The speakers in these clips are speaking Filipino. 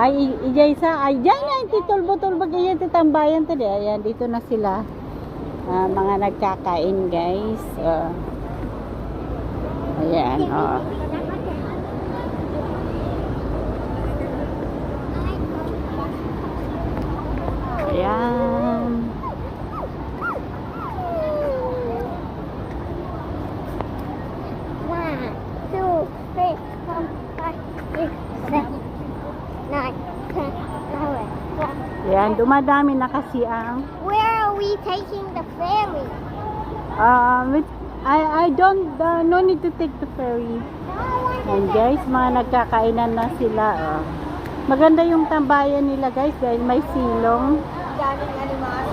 Ay, ijay sa, ay, dyan na, titulbo-tulbo ganyan, titambayan tadi. Ayan, dito na sila. Mga nagkakain, guys. Ayan, Ayan. Ayan, dumadami na kasi ang... Where are we taking the ferry? I don't, no need to take the ferry. And guys, mga nagkakainan na sila. Maganda yung tambayan nila guys dahil may silong. Daming animal.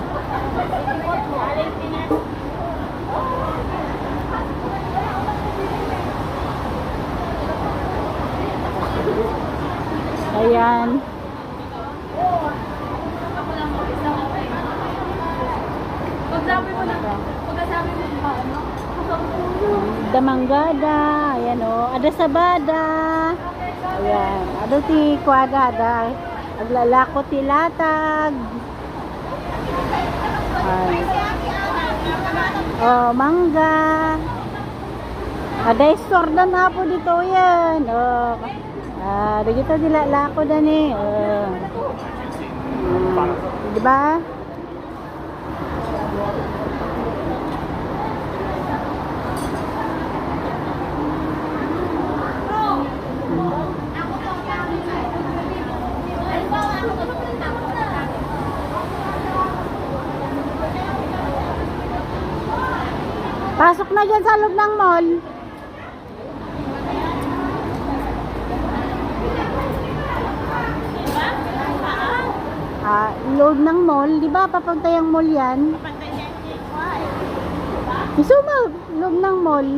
Ayan. Damanggada, ayan ada sabada. Ayan, ada ti kuagada. Aglalako ti latag. Mangga. Ada store dan po dito yan. Ada kita dilalako dan ni. Di ba? Pasok na dyan sa loob ng mall. Loob ng mall, di ba? Papunta yung mall yan. Gusto mo, loob ng mall.